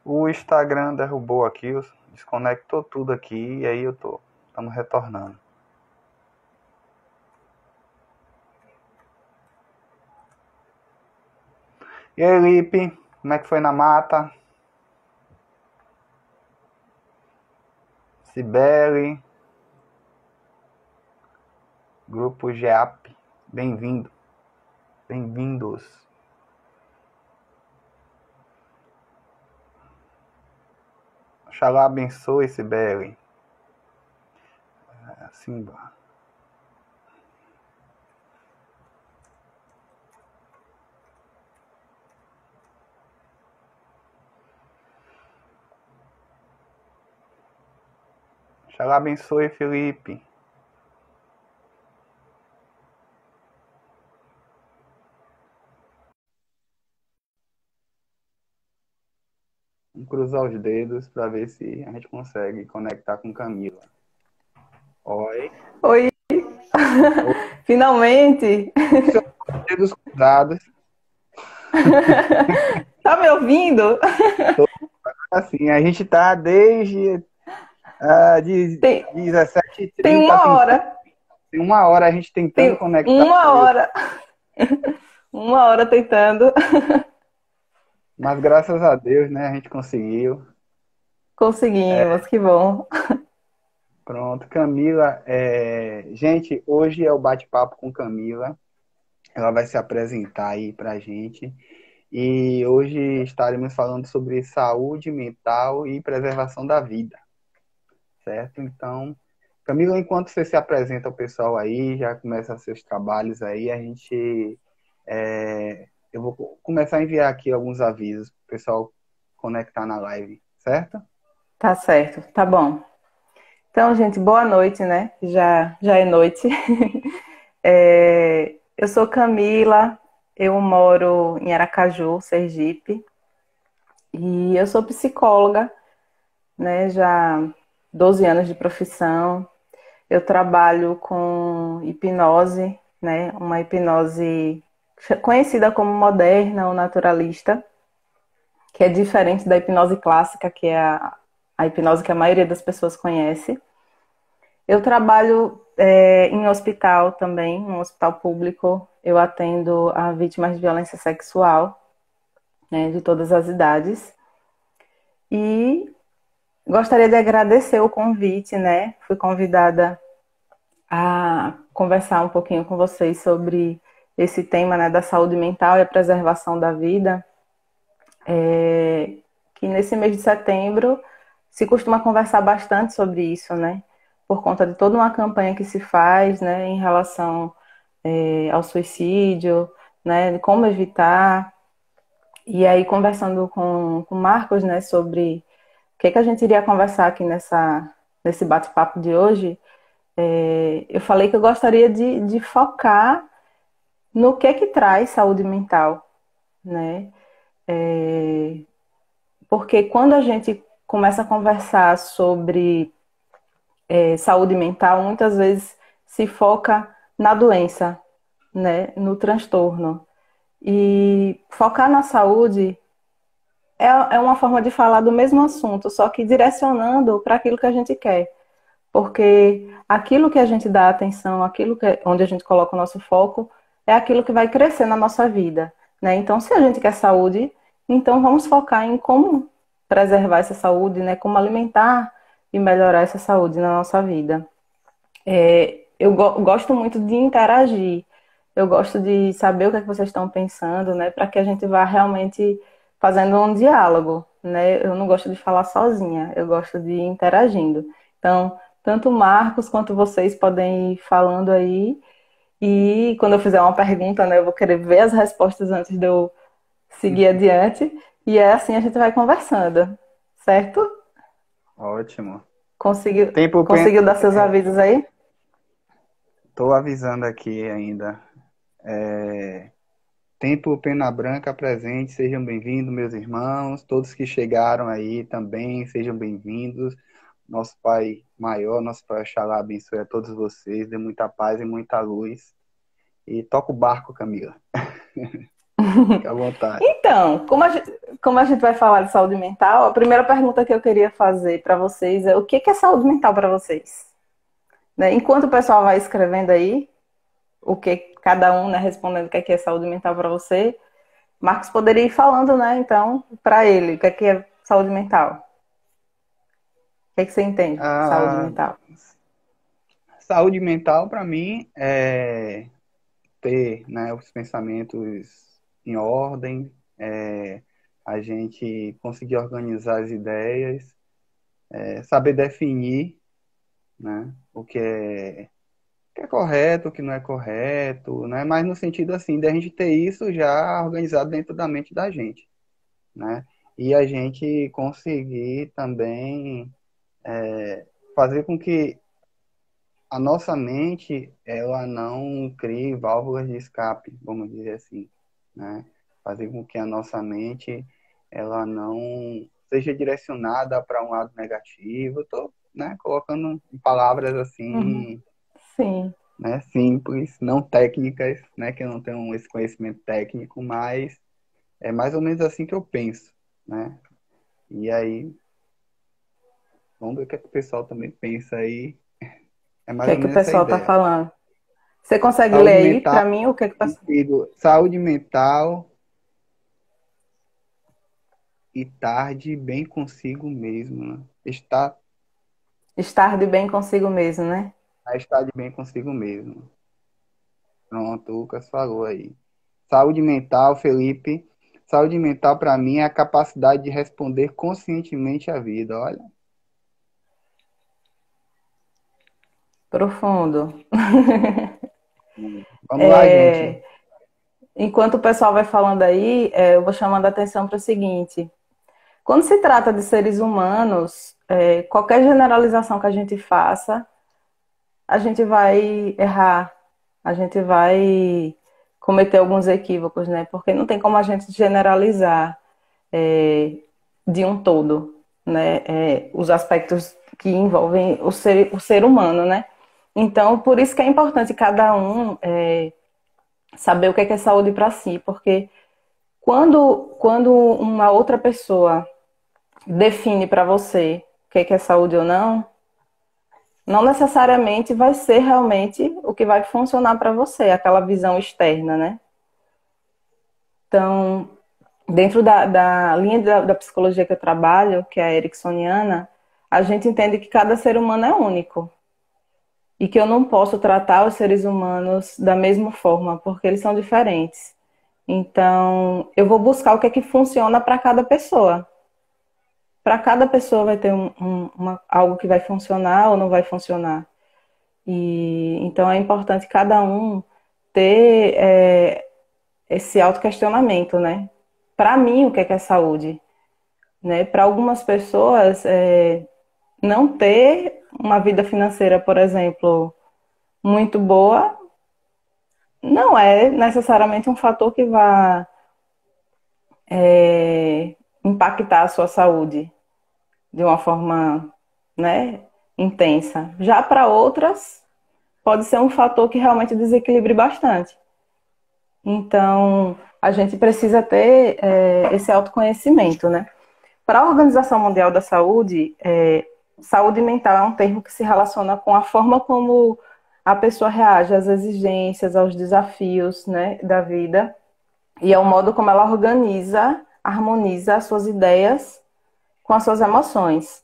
O Instagram derrubou aqui, desconectou tudo aqui e aí estamos retornando. E aí, Lipe, como é que foi na mata? Cibele, Grupo GEAP, bem-vindo, bem-vindos. Oxalá abençoe, Cibele. Simba. Oxalá abençoe, Felipe. Vamos cruzar os dedos para ver se a gente consegue conectar com Camila. Oi. Oi, finalmente! Dedos cruzados. Tá me ouvindo? Assim, a gente tá desde de Tem, tem 17h30 uma tentando, hora. tem 1 hora a gente tentando Tem conectar uma com ele. hora. Uma hora tentando. Mas graças a Deus, né, a gente conseguiu. Conseguimos, que bom. Pronto, Camila, gente, hoje é o bate-papo com Camila. Ela vai se apresentar aí pra gente. E hoje estaremos falando sobre saúde mental e preservação da vida, certo? Então, Camila, enquanto você se apresenta ao pessoal aí, já começa seus trabalhos aí, eu vou começar a enviar aqui alguns avisos para o pessoal conectar na live, certo? Tá certo, tá bom. Então, gente, boa noite, né? Já é noite. Eu sou Camila, eu moro em Aracaju, Sergipe, e eu sou psicóloga, né? Já 12 anos de profissão. Eu trabalho com hipnose, né? Uma hipnose conhecida como moderna ou naturalista, que é diferente da hipnose clássica, que é a hipnose que a maioria das pessoas conhece. Eu trabalho em hospital também, um hospital público. Eu atendo a vítimas de violência sexual, né, de todas as idades. E gostaria de agradecer o convite, né? Fui convidada a conversar um pouquinho com vocês sobre esse tema, né, da saúde mental e a preservação da vida, que nesse mês de setembro se costuma conversar bastante sobre isso, né, por conta de toda uma campanha que se faz, né, em relação ao suicídio, né, de como evitar. E aí, conversando com o Marcos, né, sobre o que a gente iria conversar aqui nesse bate-papo de hoje, eu falei que eu gostaria de focar no que traz saúde mental, né? Porque quando a gente começa a conversar sobre saúde mental, muitas vezes se foca na doença, né? No transtorno. E focar na saúde é uma forma de falar do mesmo assunto, só que direcionando para aquilo que a gente quer. Porque aquilo que a gente dá atenção, onde a gente coloca o nosso foco, é aquilo que vai crescer na nossa vida, né? Então, se a gente quer saúde, então vamos focar em como preservar essa saúde, né? Como alimentar e melhorar essa saúde na nossa vida. Eu gosto muito de interagir. Eu gosto de saber o que é que vocês estão pensando, né? Para que a gente vá realmente fazendo um diálogo, né? Eu não gosto de falar sozinha, eu gosto de ir interagindo. Então, tanto o Marcos quanto vocês podem ir falando aí. E quando eu fizer uma pergunta, né, eu vou querer ver as respostas antes de eu seguir adiante. E é assim a gente vai conversando, certo? Ótimo. Conseguiu, Tempo pena, conseguiu dar seus avisos aí? tô avisando aqui ainda. Tempo Pena Branca presente, sejam bem-vindos, meus irmãos. Todos que chegaram aí também, sejam bem-vindos. Nosso Pai maior, nosso Pai Oxalá abençoe a todos vocês, dê muita paz e muita luz. E toca o barco, Camila. Fique à vontade. Então, como a gente vai falar de saúde mental, a primeira pergunta que eu queria fazer para vocês é o que é saúde mental para vocês? Né? Enquanto o pessoal vai escrevendo aí, o que cada um, né, respondendo o que é saúde mental para você, Marcos poderia ir falando, né, então, para ele, o que é saúde mental? O que você entende de saúde A mental? saúde mental, para mim, é ter, né, os pensamentos em ordem, a gente conseguir organizar as ideias, saber definir, né, o que é correto, o que não é correto, né, mas no sentido assim, de a gente ter isso já organizado dentro da mente da gente, né, e a gente conseguir também fazer com que a nossa mente ela não crie válvulas de escape, vamos dizer assim, né? Fazer com que a nossa mente ela não seja direcionada para um lado negativo. Estou, né, colocando em palavras Uhum. assim, Sim. né, simples, não técnicas, né, que eu não tenho esse conhecimento técnico, mas é mais ou menos assim que eu penso, né? E aí, vamos ver o que, é que o pessoal também pensa aí. É O que mais é ou que o menos essa pessoal está ideia. falando? Você consegue ler Saúde aí mental, para mim o que é que o pessoal... saúde mental e tarde bem consigo mesmo, né? Estar de bem consigo mesmo, né? Estar de bem consigo mesmo. Pronto, o Lucas falou aí. Saúde mental, Felipe. Saúde mental para mim é a capacidade de responder conscientemente à vida. Olha, Profundo. vamos lá, gente. É, enquanto o pessoal vai falando aí, eu vou chamando a atenção para o seguinte: quando se trata de seres humanos, qualquer generalização que a gente faça, a gente vai errar, a gente vai cometer alguns equívocos, né? Porque não tem como a gente generalizar é, de um todo, né? Os aspectos que envolvem o ser humano, né? Então, por isso que é importante cada um saber o que é saúde para si, porque quando uma outra pessoa define para você o que é saúde ou não, não necessariamente vai ser realmente o que vai funcionar para você, aquela visão externa, né? Então, dentro da linha da psicologia que eu trabalho, que é a ericksoniana, a gente entende que cada ser humano é único e que eu não posso tratar os seres humanos da mesma forma, porque eles são diferentes. Então, eu vou buscar o que é que funciona para cada pessoa. Para cada pessoa vai ter algo que vai funcionar ou não vai funcionar. E então é importante cada um ter esse autoquestionamento, né? Para mim, o que é saúde? Né? Para algumas pessoas, não ter uma vida financeira, por exemplo, muito boa, não é necessariamente um fator que vá impactar a sua saúde de uma forma, né, intensa. Já para outras, pode ser um fator que realmente desequilibre bastante. Então, a gente precisa ter esse autoconhecimento, né? Para a Organização Mundial da Saúde, saúde mental é um termo que se relaciona com a forma como a pessoa reage às exigências, aos desafios, né, da vida, e ao modo como ela organiza, harmoniza as suas ideias com as suas emoções,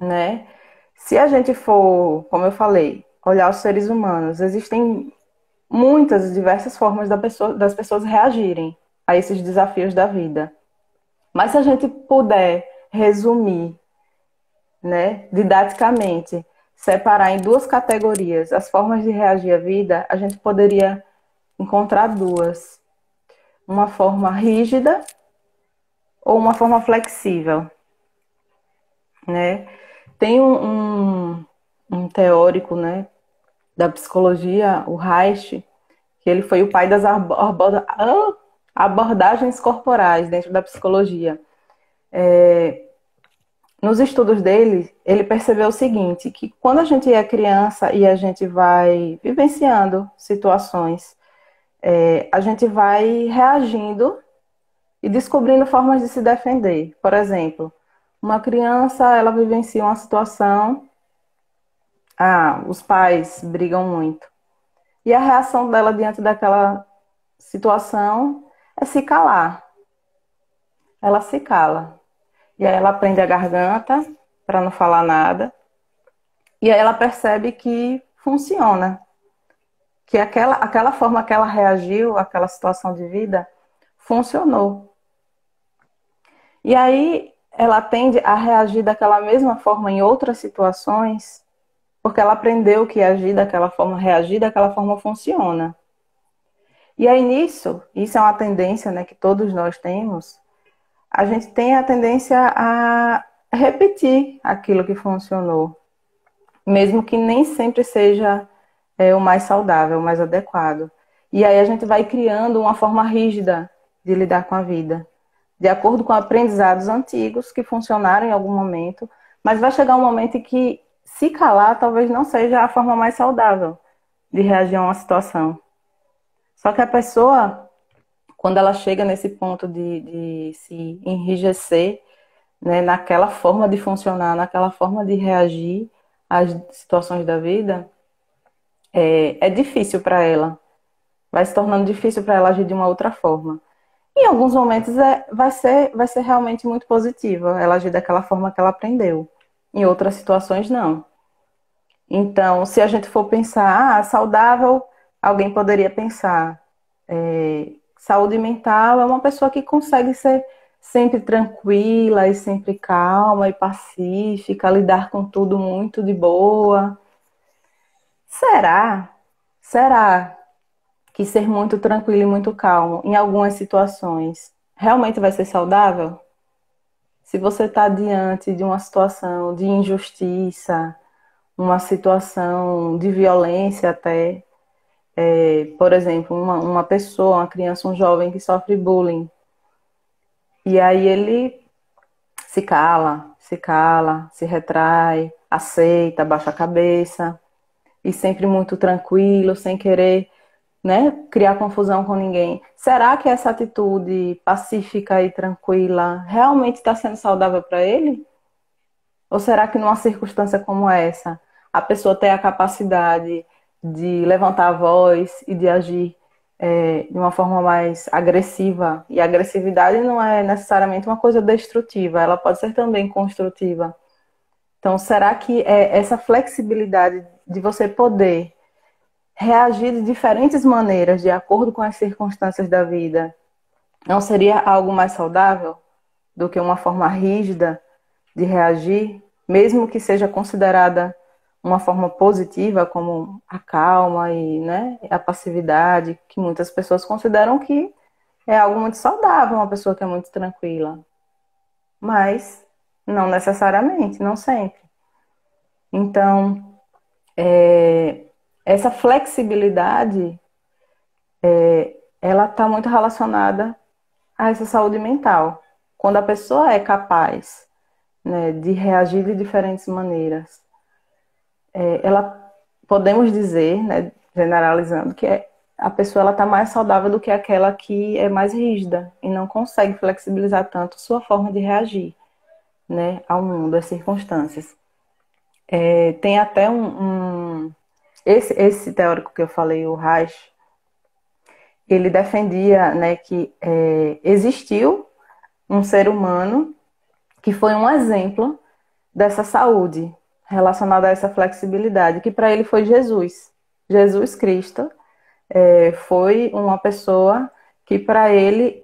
né? Se a gente for, como eu falei, olhar os seres humanos, existem muitas, diversas formas das pessoas reagirem a esses desafios da vida. Mas se a gente puder resumir, né, didaticamente, separar em duas categorias as formas de reagir à vida, a gente poderia encontrar duas. Uma forma rígida ou uma forma flexível, né? Tem um teórico, né, da psicologia, o Reich, que ele foi o pai das abordagens corporais dentro da psicologia. Nos estudos dele, ele percebeu o seguinte, que quando a gente é criança e a gente vai vivenciando situações a gente vai reagindo e descobrindo formas de se defender. Por exemplo, uma criança, ela vivencia uma situação, os pais brigam muito. E a reação dela diante daquela situação é se calar. Ela se cala. E aí ela prende a garganta para não falar nada. E aí ela percebe que funciona. Que aquela forma que ela reagiu àquela situação de vida funcionou. E aí ela tende a reagir daquela mesma forma em outras situações, porque ela aprendeu que agir daquela forma, reagir daquela forma funciona. E aí nisso, isso é uma tendência, né, que todos nós temos, a gente tem a tendência a repetir aquilo que funcionou, mesmo que nem sempre seja o mais saudável, o mais adequado. E aí a gente vai criando uma forma rígida de lidar com a vida, de acordo com aprendizados antigos que funcionaram em algum momento, mas vai chegar um momento em que se calar talvez não seja a forma mais saudável de reagir a uma situação. Só que a pessoa, quando ela chega nesse ponto de se enrijecer, né, naquela forma de funcionar, naquela forma de reagir às situações da vida, é difícil para ela. Vai se tornando difícil para ela agir de uma outra forma. Em alguns momentos vai ser realmente muito positiva ela agir daquela forma que ela aprendeu. Em outras situações, não. Então, se a gente for pensar, saudável, alguém poderia pensar, saúde mental é uma pessoa que consegue ser sempre tranquila e sempre calma e pacífica, lidar com tudo muito de boa. Será? Será que ser muito tranquilo e muito calmo em algumas situações realmente vai ser saudável? Se você está diante de uma situação de injustiça, uma situação de violência até, por exemplo, uma pessoa, uma criança, um jovem que sofre bullying, e aí ele se retrai, aceita, baixa a cabeça, e sempre muito tranquilo, sem querer, né, criar confusão com ninguém. Será que essa atitude pacífica e tranquila realmente está sendo saudável para ele? Ou será que numa circunstância como essa, a pessoa tem a capacidade de levantar a voz e de agir de uma forma mais agressiva? E a agressividade não é necessariamente uma coisa destrutiva, ela pode ser também construtiva. Então, será que essa flexibilidade de você poder reagir de diferentes maneiras, de acordo com as circunstâncias da vida, não seria algo mais saudável do que uma forma rígida de reagir, mesmo que seja considerada uma forma positiva, como a calma e, né, a passividade, que muitas pessoas consideram que é algo muito saudável, uma pessoa que é muito tranquila. Mas não necessariamente, não sempre. Então, essa flexibilidade, ela está muito relacionada a essa saúde mental. Quando a pessoa é capaz, né, de reagir de diferentes maneiras, ela podemos dizer, né, generalizando, que a pessoa está mais saudável do que aquela que é mais rígida e não consegue flexibilizar tanto sua forma de reagir, né, ao mundo, às circunstâncias. Tem até esse teórico que eu falei, o Reich, ele defendia, né, que existiu um ser humano que foi um exemplo dessa saúde relacionada a essa flexibilidade, que para ele foi Jesus. Jesus Cristo foi uma pessoa que para ele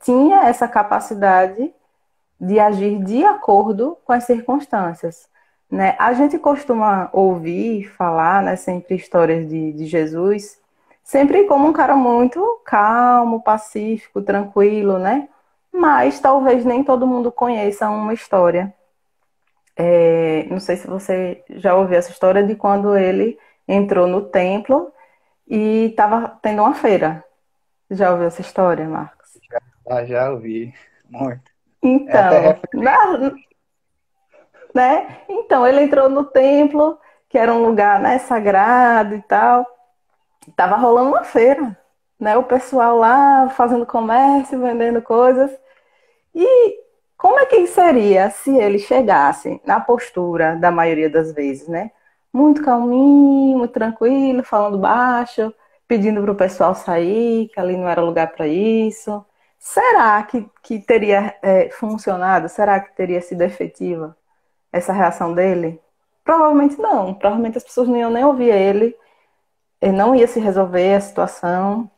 tinha essa capacidade de agir de acordo com as circunstâncias. Né? A gente costuma ouvir falar, né, sempre histórias de Jesus, sempre como um cara muito calmo, pacífico, tranquilo, né? Mas talvez nem todo mundo conheça uma história. Não sei se você já ouviu essa história de quando ele entrou no templo e estava tendo uma feira. Já ouviu essa história, Marcos? Já ouvi. Muito. É até Então, referente. né? Então, ele entrou no templo, que era um lugar, né, sagrado e tal. Tava rolando uma feira. né? O pessoal lá fazendo comércio, vendendo coisas. E como é que seria se ele chegasse na postura da maioria das vezes, né? Muito calminho, muito tranquilo, falando baixo, pedindo para o pessoal sair, que ali não era lugar para isso. Será que teria funcionado? Será que teria sido efetiva essa reação dele? Provavelmente não. Provavelmente as pessoas não iam nem ouvir ele, não ia se resolver a situação.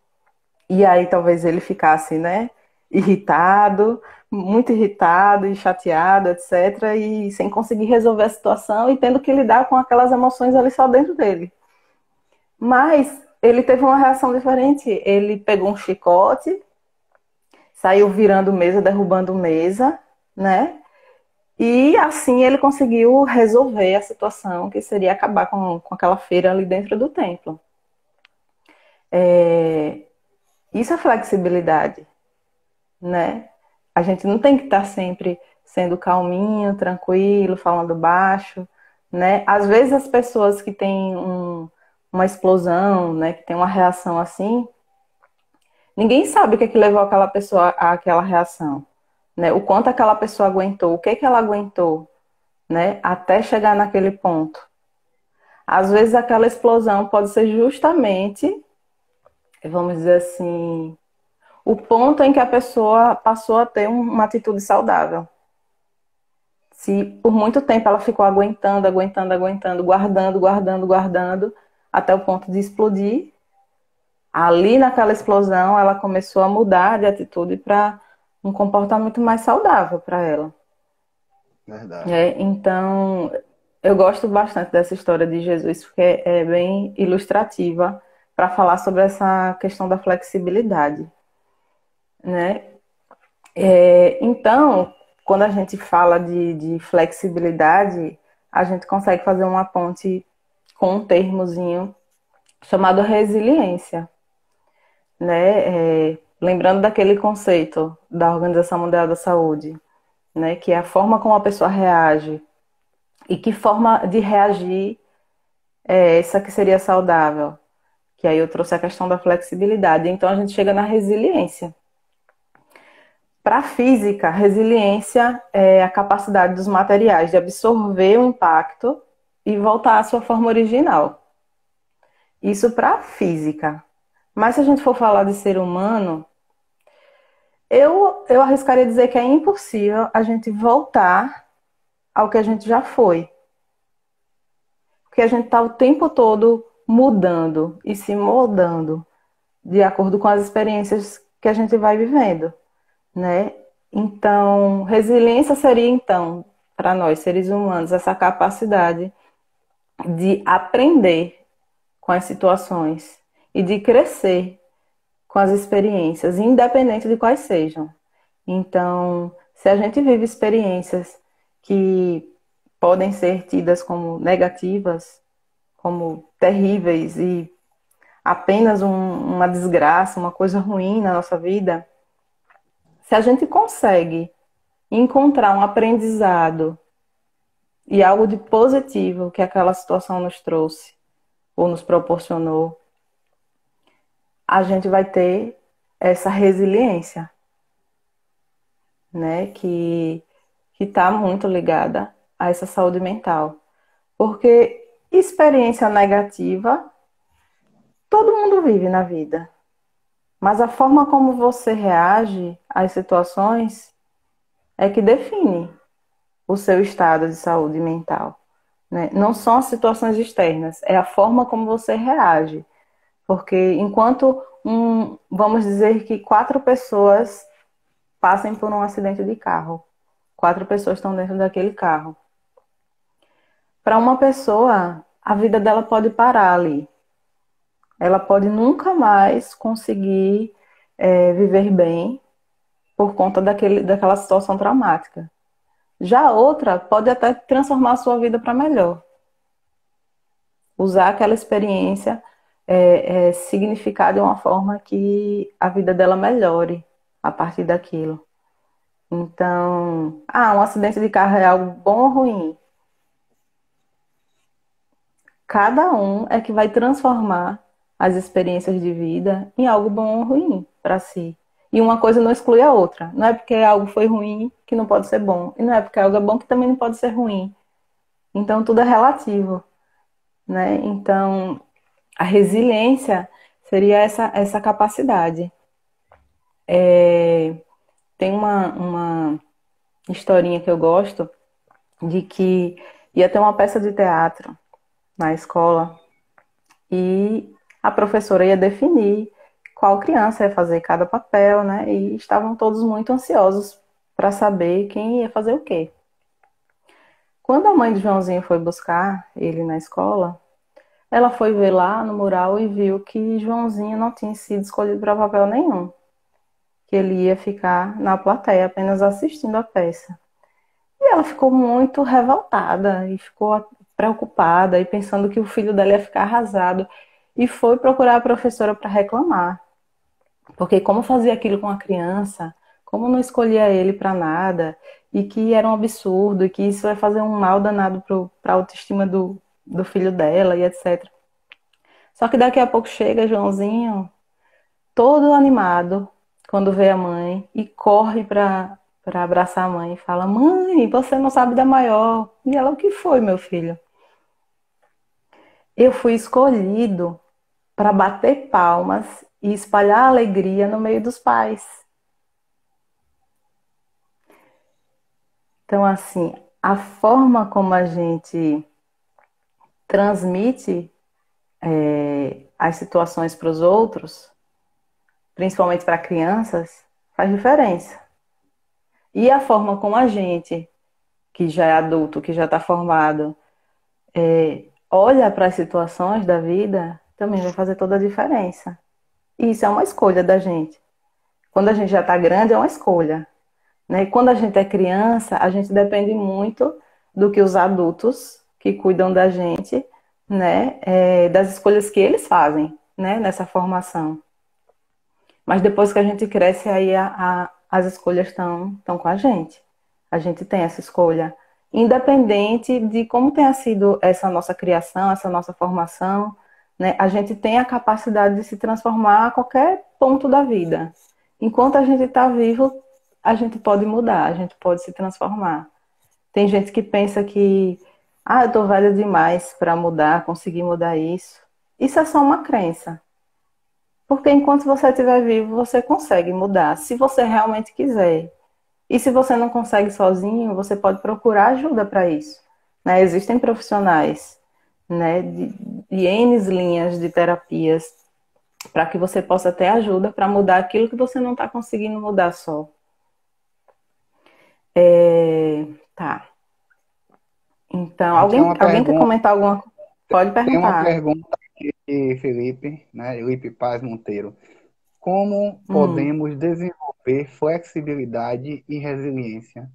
E aí talvez ele ficasse, né, irritado, muito irritado e chateado, etc. E sem conseguir resolver a situação e tendo que lidar com aquelas emoções ali só dentro dele. Mas ele teve uma reação diferente. Ele pegou um chicote, saiu virando mesa, derrubando mesa, né? E assim ele conseguiu resolver a situação, que seria acabar com aquela feira ali dentro do templo. Isso é flexibilidade, né? A gente não tem que estar sempre sendo calminho, tranquilo, falando baixo, né? Às vezes as pessoas que têm uma explosão, né, que tem uma reação assim, ninguém sabe o que é que levou aquela pessoa àquela reação, né? O quanto aquela pessoa aguentou, o que é que ela aguentou, né, até chegar naquele ponto. Às vezes aquela explosão pode ser justamente, vamos dizer assim, o ponto em que a pessoa passou a ter uma atitude saudável. Se por muito tempo ela ficou aguentando, aguentando, aguentando, guardando, guardando, guardando, até o ponto de explodir, ali naquela explosão ela começou a mudar de atitude para um comportamento mais saudável para ela. Verdade. Então, eu gosto bastante dessa história de Jesus, porque é bem ilustrativa para falar sobre essa questão da flexibilidade, né? Então, quando a gente fala de flexibilidade, a gente consegue fazer uma ponte com um termozinho chamado resiliência, né? Lembrando daquele conceito da Organização Mundial da Saúde, né? Que é a forma como a pessoa reage e que forma de reagir é essa que seria saudável. Que aí eu trouxe a questão da flexibilidade. Então a gente chega na resiliência. Para a física, resiliência é a capacidade dos materiais de absorver o impacto e voltar à sua forma original. Isso para a física. Mas se a gente for falar de ser humano, eu arriscaria dizer que é impossível a gente voltar ao que a gente já foi. Porque a gente está o tempo todo mudando e se moldando de acordo com as experiências que a gente vai vivendo, né? Então, resiliência seria, então, para nós, seres humanos, essa capacidade de aprender com as situações e de crescer com as experiências, independente de quais sejam. Então, se a gente vive experiências que podem ser tidas como negativas, como terríveis e apenas uma desgraça, uma coisa ruim na nossa vida, se a gente consegue encontrar um aprendizado e algo de positivo que aquela situação nos trouxe ou nos proporcionou, a gente vai ter essa resiliência, né? Que está muito ligada a essa saúde mental. Porque experiência negativa todo mundo vive na vida. Mas a forma como você reage às situações é que define o seu estado de saúde mental, né? Não são as situações externas, é a forma como você reage. Porque enquanto vamos dizer que 4 pessoas passem por um acidente de carro, 4 pessoas estão dentro daquele carro. Para uma pessoa, a vida dela pode parar ali. Ela pode nunca mais conseguir viver bem por conta daquela situação traumática. Já a outra pode até transformar a sua vida para melhor. Usar aquela experiência significar de uma forma que a vida dela melhore a partir daquilo. Então, um acidente de carro é algo bom ou ruim? Cada um é que vai transformar as experiências de vida em algo bom ou ruim para si. E uma coisa não exclui a outra. Não é porque algo foi ruim que não pode ser bom. E não é porque algo é bom que também não pode ser ruim. Então, tudo é relativo, né? Então, a resiliência seria essa capacidade. Tem uma historinha que eu gosto de que ia ter uma peça de teatro na escola e a professora ia definir qual criança ia fazer cada papel, né? E estavam todos muito ansiosos para saber quem ia fazer o quê. Quando a mãe de Joãozinho foi buscar ele na escola, ela foi ver lá no mural e viu que Joãozinho não tinha sido escolhido para papel nenhum, que ele ia ficar na plateia apenas assistindo a peça. E ela ficou muito revoltada e ficou preocupada e pensando que o filho dela ia ficar arrasado e foi procurar a professora para reclamar. Porque como fazia aquilo com a criança, como não escolhia ele para nada, e que era um absurdo, e que isso vai fazer um mal danado para a autoestima do filho dela e etc. Só que daqui a pouco chega Joãozinho, todo animado, quando vê a mãe, e corre para abraçar a mãe e fala: Mãe, você não sabe da maior. E ela: O que foi, meu filho? Eu fui escolhido para bater palmas e espalhar alegria no meio dos pais. Então, assim, a forma como a gente transmite as situações para os outros, principalmente para crianças, faz diferença. E a forma como a gente, que já é adulto, que já está formado, olha para as situações da vida, também vai fazer toda a diferença. E isso é uma escolha da gente. Quando a gente já está grande, é uma escolha, né? E quando a gente é criança, a gente depende muito do que os adultos que cuidam da gente, né, das escolhas que eles fazem, né, nessa formação. Mas depois que a gente cresce, aí as escolhas estão com a gente. A gente tem essa escolha. Independente de como tenha sido essa nossa criação, essa nossa formação, né, a gente tem a capacidade de se transformar a qualquer ponto da vida. Enquanto a gente está vivo, a gente pode mudar, a gente pode se transformar. Tem gente que pensa que, eu tô velha demais para mudar, conseguir mudar isso. Isso é só uma crença. Porque enquanto você estiver vivo, você consegue mudar, se você realmente quiser. E se você não consegue sozinho, você pode procurar ajuda para isso, né? Existem profissionais, né, de N linhas de terapias para que você possa ter ajuda para mudar aquilo que você não está conseguindo mudar só. Tá. Então, Aqui é uma alguém quer pergunta, comentar alguma coisa? Pode tem uma perguntar. pergunta aqui de Felipe, né? Felipe Paz Monteiro. Como Hum. podemos desenvolver flexibilidade e resiliência?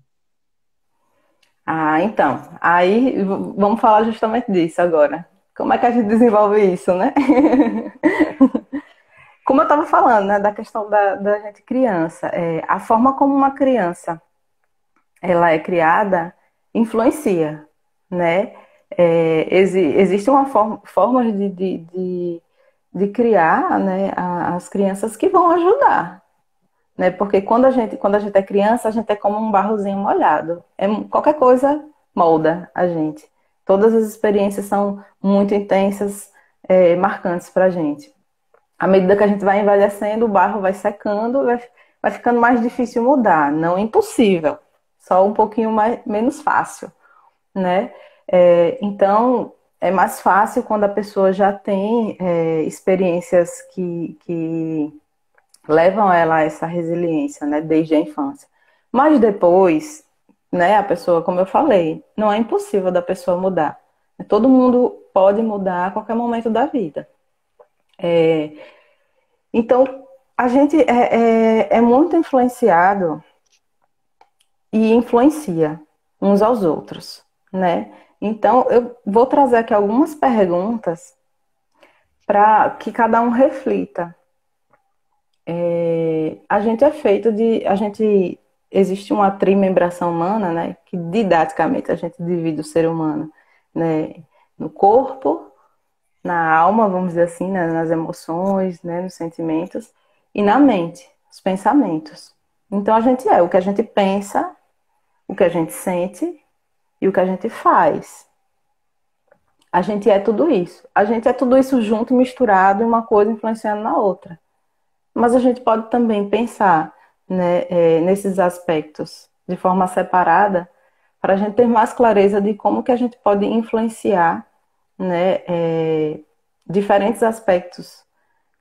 Então, aí vamos falar justamente disso agora. Como é que a gente desenvolve isso, né? Como eu estava falando, né, da questão da gente criança, a forma como uma criança ela é criada influencia, né? Existe uma forma de criar, né, as crianças que vão ajudar, né? Porque quando a gente é criança, a gente é como um barrozinho molhado. Qualquer coisa molda a gente. Todas as experiências são muito intensas, marcantes para a gente. À medida que a gente vai envelhecendo, o barro vai secando, vai ficando mais difícil mudar. Não é impossível, só um pouquinho menos fácil, né? Então, é mais fácil quando a pessoa já tem experiências que levam ela a essa resiliência, né, desde a infância. Mas depois, né, a pessoa, como eu falei, não é impossível da pessoa mudar. Todo mundo pode mudar a qualquer momento da vida. Então, a gente é muito influenciado e influencia uns aos outros, né? Então, eu vou trazer aqui algumas perguntas para que cada um reflita. A gente é feito de. Existe uma trimembração humana, né? Que didaticamente a gente divide o ser humano, né? No corpo, na alma, vamos dizer assim, né, nas emoções, né, nos sentimentos, e na mente, os pensamentos. Então a gente é o que a gente pensa, o que a gente sente e o que a gente faz. A gente é tudo isso. A gente é tudo isso junto, misturado, uma coisa influenciando na outra. Mas a gente pode também pensar, né, nesses aspectos de forma separada, para a gente ter mais clareza de como que a gente pode influenciar, né, diferentes aspectos,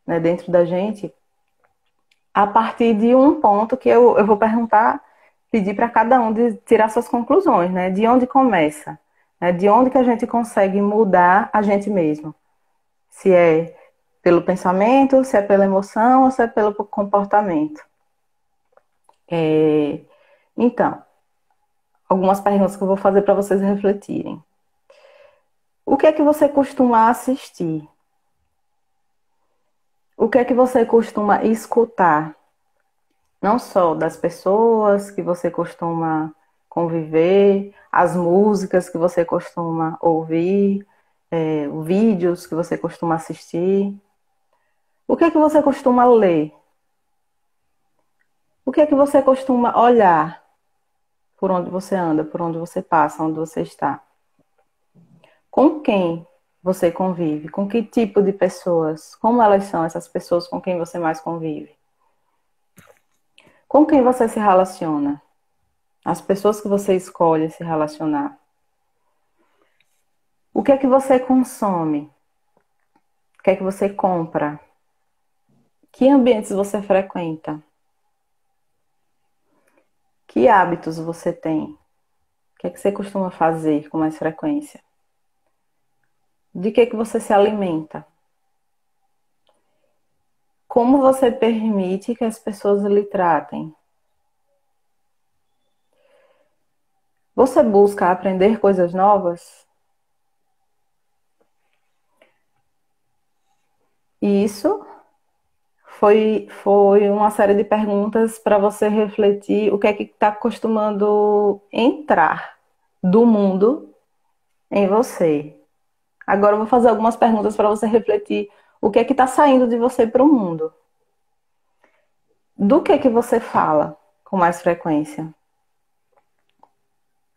né, dentro da gente, a partir de um ponto que eu vou perguntar, pedir para cada um de tirar suas conclusões, né? De onde começa, né? De onde que a gente consegue mudar a gente mesmo. Se é pelo pensamento, se é pela emoção ou se é pelo comportamento. Então, algumas perguntas que eu vou fazer para vocês refletirem. O que é que você costuma assistir? O que é que você costuma escutar? Não só das pessoas que você costuma conviver, as músicas que você costuma ouvir, vídeos que você costuma assistir. O que é que você costuma ler? O que é que você costuma olhar por onde você anda, por onde você passa, onde você está? Com quem você convive? Com que tipo de pessoas? Como elas são essas pessoas com quem você mais convive? Com quem você se relaciona? As pessoas que você escolhe se relacionar. O que é que você consome? O que é que você compra? Que ambientes você frequenta? Que hábitos você tem? O que é que você costuma fazer com mais frequência? De que você se alimenta? Como você permite que as pessoas lhe tratem? Você busca aprender coisas novas? E isso foi uma série de perguntas para você refletir o que é que está costumando entrar do mundo em você. Agora eu vou fazer algumas perguntas para você refletir o que é que está saindo de você para o mundo. Do que você fala com mais frequência?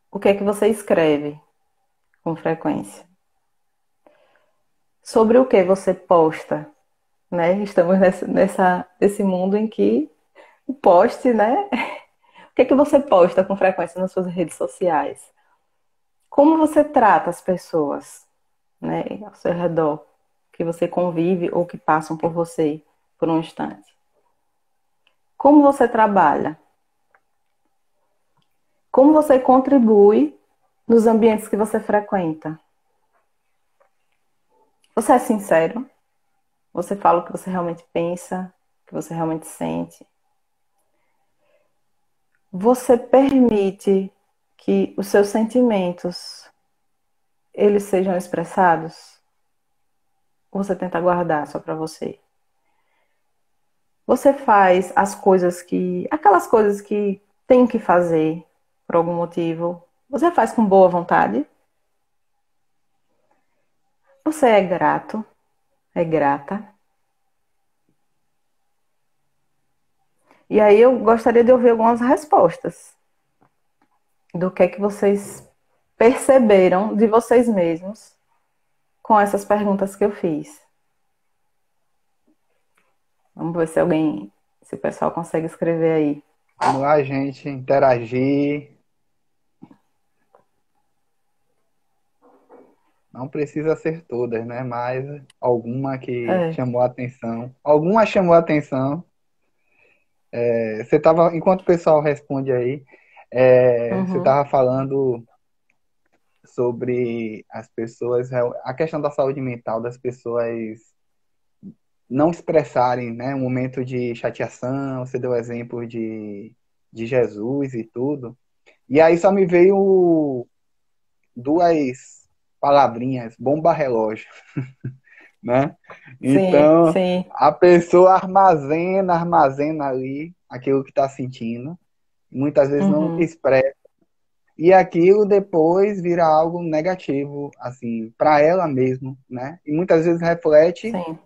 O que é que você escreve com frequência? Sobre o que você posta, né? Estamos nesse mundo em que o post, né? O que é que você posta com frequência nas suas redes sociais? Como você trata as pessoas, né, ao seu redor, que você convive ou que passam por você por um instante? Como você trabalha? Como você contribui nos ambientes que você frequenta? Você é sincero? Você fala o que você realmente pensa, o que você realmente sente? Você permite que os seus sentimentos eles sejam expressados? Ou você tenta guardar só para você? Você faz aquelas coisas que tem que fazer por algum motivo, você faz com boa vontade? Você é grato? É grata? E aí eu gostaria de ouvir algumas respostas do que é que vocês perceberam de vocês mesmos com essas perguntas que eu fiz. Vamos ver se o pessoal consegue escrever aí. Vamos lá, gente, interagir. Não precisa ser todas, né? Mas alguma que É. chamou a atenção. Alguma chamou a atenção. Você tava, enquanto o pessoal responde aí, você Uhum. estava falando sobre as pessoas, a questão da saúde mental das pessoas não expressarem, né, um momento de chateação. Você deu o exemplo de Jesus e tudo. E aí só me veio duas palavrinhas, bomba relógio, né? Sim, Então, sim. a pessoa armazena ali aquilo que está sentindo, muitas vezes não Uhum. expressa. e aquilo depois vira algo negativo, assim, para ela mesmo, né? E muitas vezes reflete sim.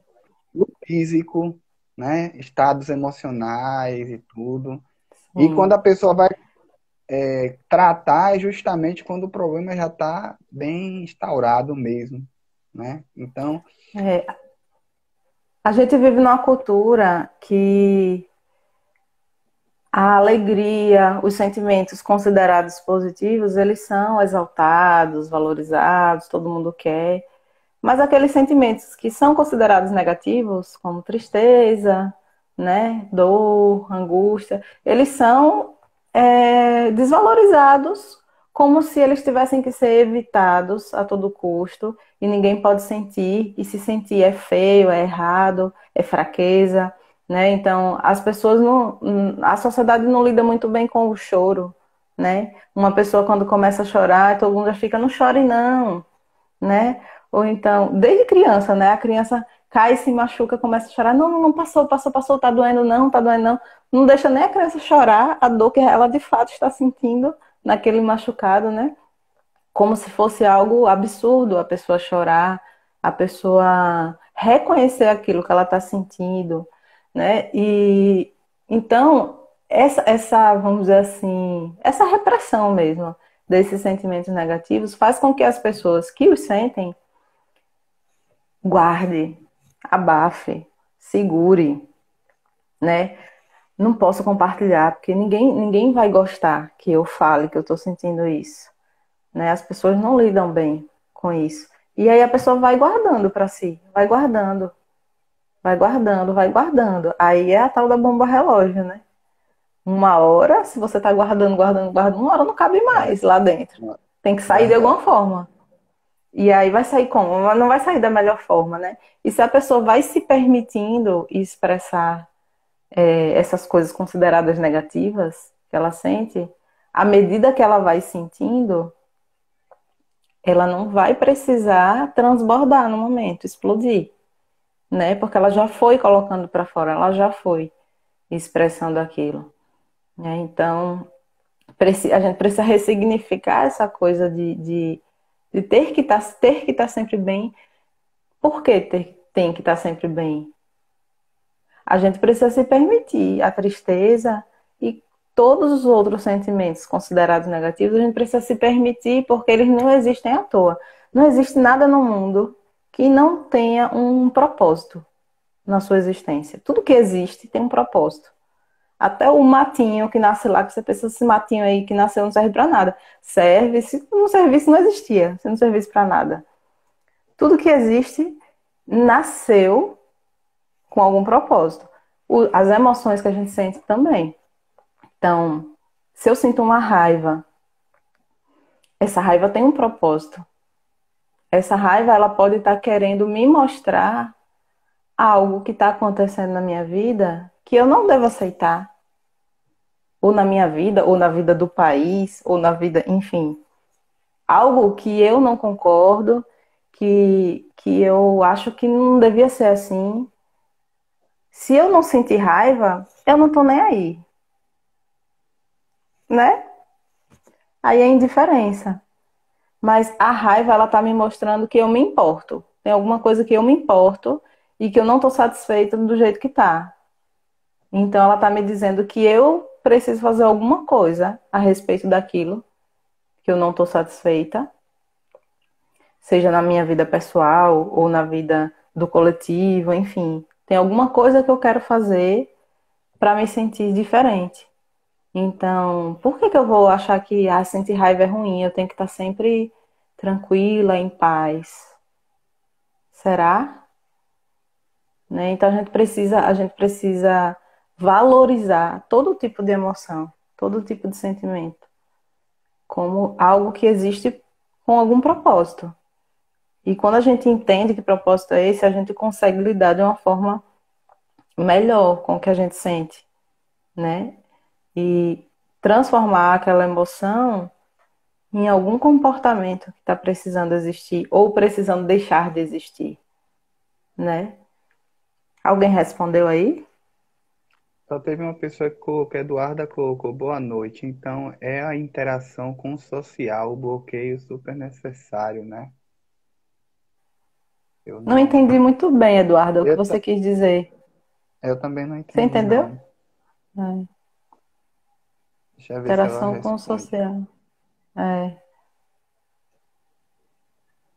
no físico, né? Estados emocionais e tudo. E quando Sim. a pessoa vai tratar é justamente quando o problema já está bem instaurado mesmo, né? Então, É, a gente vive numa cultura que a alegria, os sentimentos considerados positivos, eles são exaltados, valorizados, todo mundo quer. Mas aqueles sentimentos que são considerados negativos, como tristeza, né, dor, angústia, eles são desvalorizados como se eles tivessem que ser evitados a todo custo e ninguém pode sentir, e se sentir é feio, é errado, é fraqueza, né? Então, as pessoas não, a sociedade não lida muito bem com o choro, né? Uma pessoa quando começa a chorar, todo mundo já fica, não chore não, né? Ou então, desde criança, né? A criança cai, se machuca, começa a chorar. Não, não, não, passou, passou, passou, tá doendo não, tá doendo não. Não deixa nem a criança chorar a dor que ela de fato está sentindo naquele machucado, né? Como se fosse algo absurdo a pessoa chorar, a pessoa reconhecer aquilo que ela está sentindo, né? E então, vamos dizer assim, essa repressão mesmo desses sentimentos negativos faz com que as pessoas que os sentem guarde, abafe, segure, né? Não posso compartilhar, porque ninguém vai gostar que eu fale que eu estou sentindo isso, né? As pessoas não lidam bem com isso. E aí a pessoa vai guardando para si, vai guardando, vai guardando, vai guardando. Aí é a tal da bomba relógio, né? Uma hora, se você está guardando, guardando, guardando, uma hora não cabe é mais lá dentro. Tem que sair de verdade. alguma forma. E aí vai sair como? Não vai sair da melhor forma, né? E se a pessoa vai se permitindo expressar essas coisas consideradas negativas que ela sente, à medida que ela vai sentindo, ela não vai precisar transbordar no momento, explodir, né? Porque ela já foi colocando para fora, ela já foi expressando aquilo, né? Então, a gente precisa ressignificar essa coisa de ter que estar sempre bem. Por que tem que estar sempre bem? A gente precisa se permitir a tristeza e todos os outros sentimentos considerados negativos, a gente precisa se permitir porque eles não existem à toa. Não existe nada no mundo que não tenha um propósito na sua existência. Tudo que existe tem um propósito. Até o matinho que nasce lá, que você pensa, esse matinho aí que nasceu não serve para nada. Serve, se não servisse, não existia. Se não servisse para nada. Tudo que existe nasceu com algum propósito. As emoções que a gente sente também. Então, se eu sinto uma raiva, essa raiva tem um propósito. Essa raiva, ela pode estar querendo me mostrar algo que está acontecendo na minha vida que eu não devo aceitar. Ou na minha vida, ou na vida do país, ou na vida, enfim. Algo que eu não concordo, que eu acho que não devia ser assim. Se eu não sentir raiva, eu não tô nem aí, né? Aí é indiferença. Mas a raiva, ela tá me mostrando que eu me importo. Tem alguma coisa que eu me importo e que eu não tô satisfeita do jeito que tá. Então ela tá me dizendo que eu preciso fazer alguma coisa a respeito daquilo que eu não tô satisfeita, seja na minha vida pessoal ou na vida do coletivo, enfim. Tem alguma coisa que eu quero fazer para me sentir diferente. Então, por que que eu vou achar que sentir raiva é ruim? Eu tenho que estar sempre tranquila, em paz. Será? Né? Então a gente precisa valorizar todo tipo de emoção, todo tipo de sentimento, como algo que existe com algum propósito. E quando a gente entende que propósito é esse, a gente consegue lidar de uma forma melhor com o que a gente sente, né? E transformar aquela emoção em algum comportamento que está precisando existir ou precisando deixar de existir, né? Alguém respondeu aí? Só teve uma pessoa que colocou, Eduarda colocou boa noite. Então, é a interação com o social, o bloqueio super necessário, né? Eu Não entendi não. muito bem, Eduardo, o que Eu, você quis dizer. eu também não Você entendi, entendeu? não. É. Deixa eu ver se ela Interação com o responde. social. É,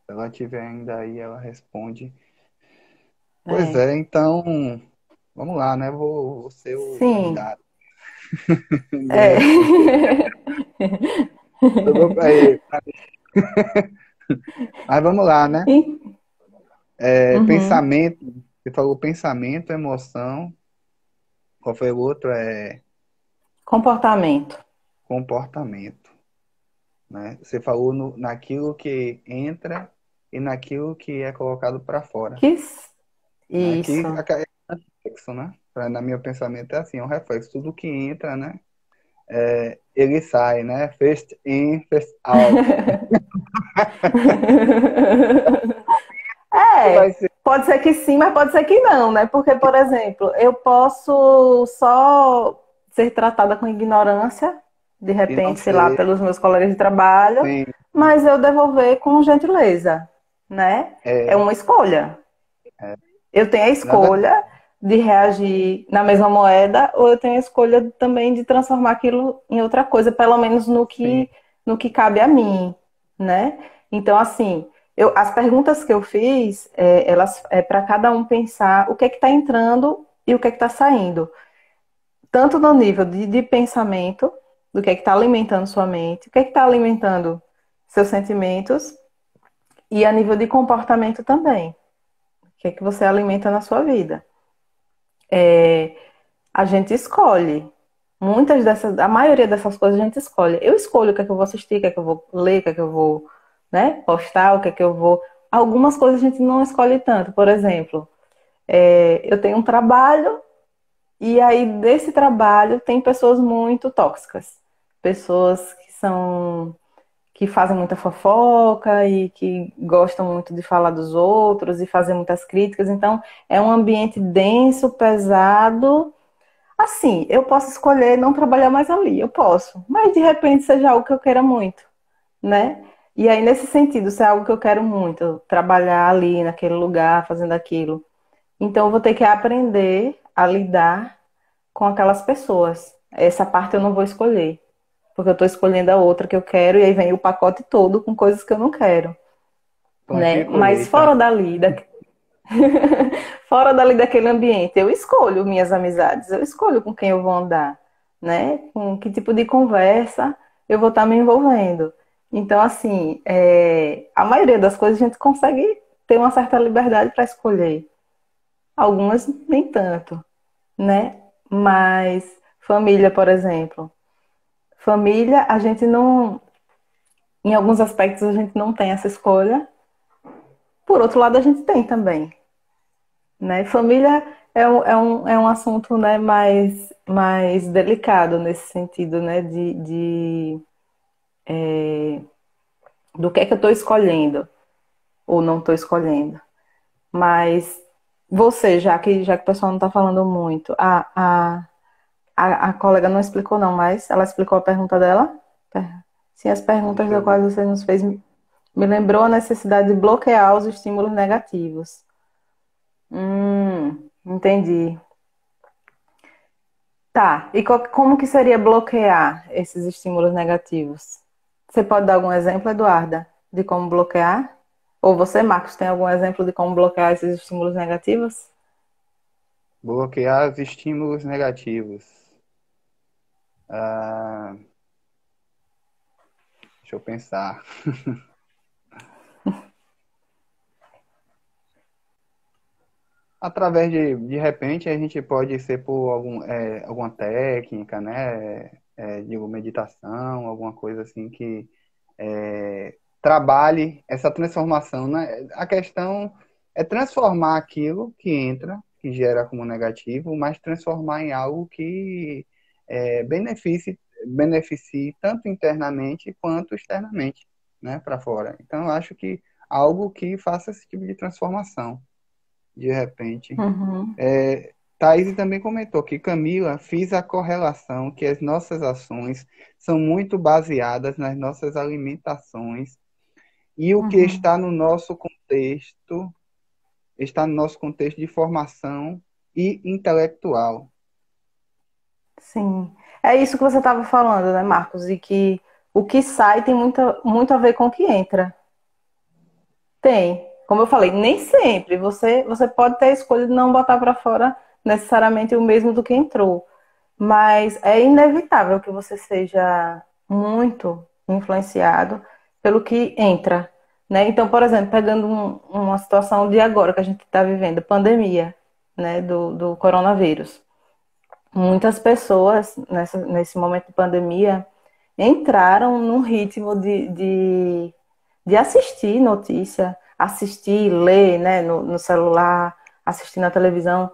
Se ela tiver ainda aí, ela responde. Pois é. é, então, vamos lá, né? Vou ser o Sim. candidato de É. resposta. Aí, mas vamos lá, né? E- Uhum. Pensamento, você falou pensamento, emoção, qual foi o outro? Comportamento. Comportamento, né? Você falou naquilo que entra e naquilo que é colocado para fora, Quis? né? Que Isso. é reflexo, né? Na meu pensamento é assim, é um reflexo. Tudo que entra, né? Ele sai, né? First in, first out. Que vai É, ser pode ser que sim, mas pode ser que não, né? Porque, por exemplo, eu posso só ser tratada com ignorância, de que não repente, sei lá, ser, pelos meus colegas de trabalho, sim, mas eu devolver com gentileza, né? É é, uma escolha. é, Eu tenho a na verdade, escolha de reagir na mesma moeda, ou eu tenho a escolha também de transformar aquilo em outra coisa, pelo menos sim, no que cabe a mim, né? Então, assim, as perguntas que eu fiz, elas é para cada um pensar o que é que está entrando e o que é que está saindo. Tanto no nível de pensamento, do que é que está alimentando sua mente, o que é que está alimentando seus sentimentos, e a nível de comportamento também. O que é que você alimenta na sua vida? A gente escolhe. Muitas dessas, a maioria dessas coisas a gente escolhe. Eu escolho o que é que eu vou assistir, o que é que eu vou ler, o que é que eu vou, né, postar, o que é que eu vou. Algumas coisas a gente não escolhe tanto. Por exemplo, eu tenho um trabalho e aí desse trabalho tem pessoas muito tóxicas, pessoas que fazem muita fofoca e que gostam muito de falar dos outros e fazer muitas críticas. Então, é um ambiente denso, pesado. Assim, eu posso escolher não trabalhar mais ali, eu posso, mas de repente seja algo que eu queira muito, né? E aí, nesse sentido, se é algo que eu quero muito, trabalhar ali naquele lugar, fazendo aquilo, então eu vou ter que aprender a lidar com aquelas pessoas. Essa parte eu não vou escolher, porque eu estou escolhendo a outra que eu quero, e aí vem o pacote todo com coisas que eu não quero, plantio né? e Mas colheita, né? fora dali daquele ambiente, eu escolho minhas amizades, eu escolho com quem eu vou andar, né? Com que tipo de conversa eu vou estar me envolvendo. Então, assim, a maioria das coisas a gente consegue ter uma certa liberdade para escolher. Algumas nem tanto, né? Mas família, por exemplo. Família, a gente não, em alguns aspectos a gente não tem essa escolha. Por outro lado, a gente tem também. Né? Família é um assunto, né, mais delicado nesse sentido, né, do que é que eu estou escolhendo ou não estou escolhendo. Mas você, já que o pessoal não está falando muito, a colega não explicou não, mas ela explicou a pergunta dela? Sim, as perguntas Deixa das eu ver. quais você nos fez me lembrou a necessidade de bloquear os estímulos negativos. Entendi. Tá, e como que seria bloquear esses estímulos negativos? Você pode dar algum exemplo, Eduarda, de como bloquear? Ou você, Marcos, tem algum exemplo de como bloquear esses estímulos negativos? Bloquear os estímulos negativos. Ah, deixa eu pensar. Através de repente, a gente pode ser por alguma técnica, né? Digo, meditação, alguma coisa assim que trabalhe essa transformação, né? A questão é transformar aquilo que entra, que gera como negativo, mas transformar em algo que beneficie tanto internamente quanto externamente, né? Para fora. Então, eu acho que algo que faça esse tipo de transformação de repente. Uhum. Thaís também comentou que Camila fiz a correlação que as nossas ações são muito baseadas nas nossas alimentações e o que Uhum. está no nosso contexto de formação e intelectual. Sim. É isso que você estava falando, né, Marcos? E que o que sai tem muito a ver com o que entra. Tem. Como eu falei, nem sempre. Você pode ter a escolha de não botar para fora necessariamente o mesmo do que entrou. Mas é inevitável que você seja muito influenciado pelo que entra, né? Então, por exemplo, pegando uma situação de agora que a gente está vivendo, pandemia, né, do coronavírus. Muitas pessoas nesse momento de pandemia entraram num ritmo de assistir notícia, assistir, ler, né, no celular, assistir na televisão,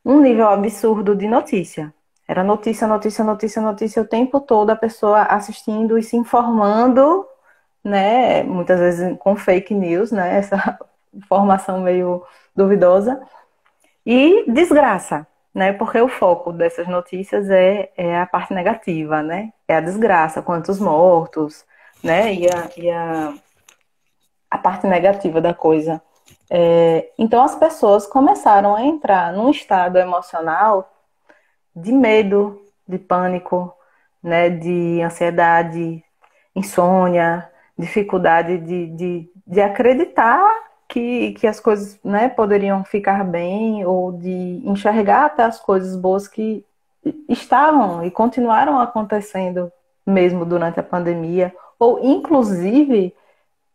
um nível absurdo de notícia. Era notícia, notícia, notícia, notícia o tempo todo, a pessoa assistindo e se informando, né, muitas vezes com fake news, né, essa informação meio duvidosa, e desgraça, né, porque o foco dessas notícias é a parte negativa, né, é a desgraça, quantos mortos, né, a parte negativa da coisa. Então as pessoas começaram a entrar num estado emocional de medo, de pânico, né, de ansiedade, insônia, dificuldade de acreditar que as coisas, né, poderiam ficar bem ou de enxergar até as coisas boas que estavam e continuaram acontecendo mesmo durante a pandemia, ou inclusive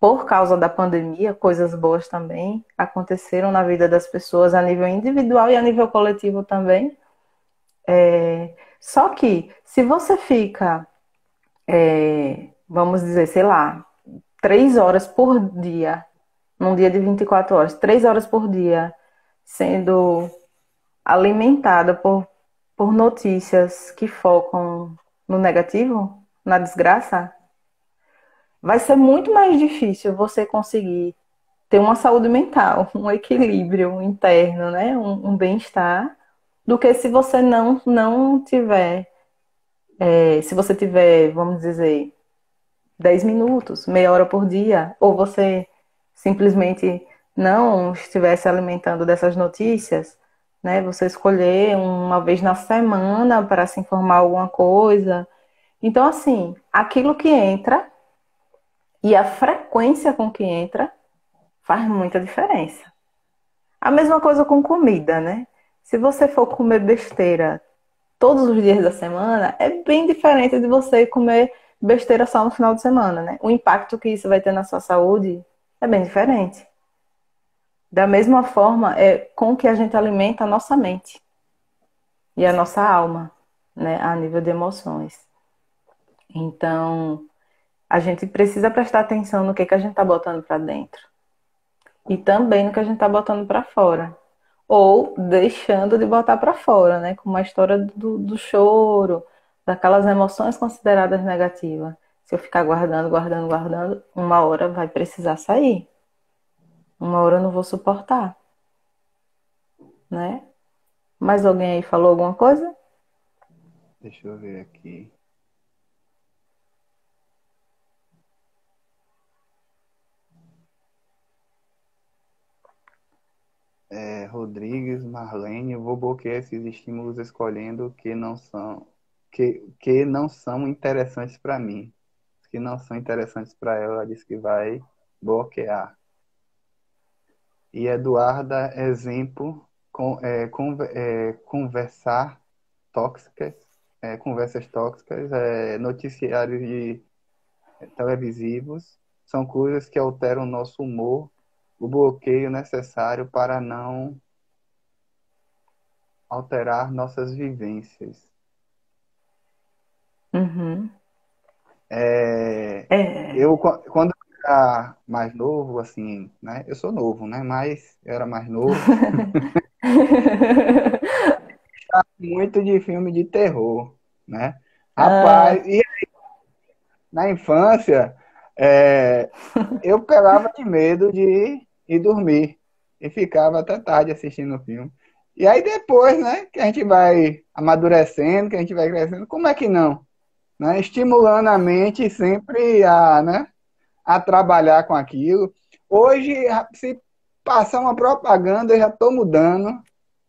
por causa da pandemia, coisas boas também aconteceram na vida das pessoas a nível individual e a nível coletivo também. Só que se você fica, vamos dizer, sei lá, 3 horas por dia, num dia de 24 horas, 3 horas por dia, sendo alimentada por notícias que focam no negativo, na desgraça, vai ser muito mais difícil você conseguir ter uma saúde mental, um equilíbrio interno, né? Um bem-estar, do que se você não tiver, se você tiver, vamos dizer, 10 minutos, meia hora por dia, ou você simplesmente não estivesse alimentando dessas notícias, né? Você escolher uma vez na semana para se informar alguma coisa. Então, assim, aquilo que entra e a frequência com que entra faz muita diferença. A mesma coisa com comida, né? Se você for comer besteira todos os dias da semana, é bem diferente de você comer besteira só no final de semana, né? O impacto que isso vai ter na sua saúde é bem diferente. Da mesma forma, é com que a gente alimenta a nossa mente e a nossa alma, né? A nível de emoções. Então, a gente precisa prestar atenção no que a gente está botando para dentro e também no que a gente está botando para fora. Ou deixando de botar para fora, né? Como a história do choro, daquelas emoções consideradas negativas. Se eu ficar guardando, guardando, guardando, uma hora vai precisar sair. Uma hora eu não vou suportar, né? Mais alguém aí falou alguma coisa? Deixa eu ver aqui. Rodrigues, Marlene, eu vou bloquear esses estímulos escolhendo que não são interessantes para mim. Os que não são interessantes para ela, ela disse que vai bloquear. E Eduarda, exemplo, conversar tóxicas, conversas tóxicas, noticiários televisivos, são coisas que alteram o nosso humor, o bloqueio necessário para não alterar nossas vivências. Uhum. É, É. quando eu era mais novo, assim, né? Eu sou novo, né? Mas eu era mais novo, muito de filme de terror, né? Ah, Rapaz, e na infância, é, eu pegava de medo de ir dormir e ficava até tarde assistindo o filme. E aí depois, né, que a gente vai amadurecendo, que a gente vai crescendo, como é que não? Né? Estimulando a mente sempre a, né, a trabalhar com aquilo. Hoje, se passar uma propaganda, eu já estou mudando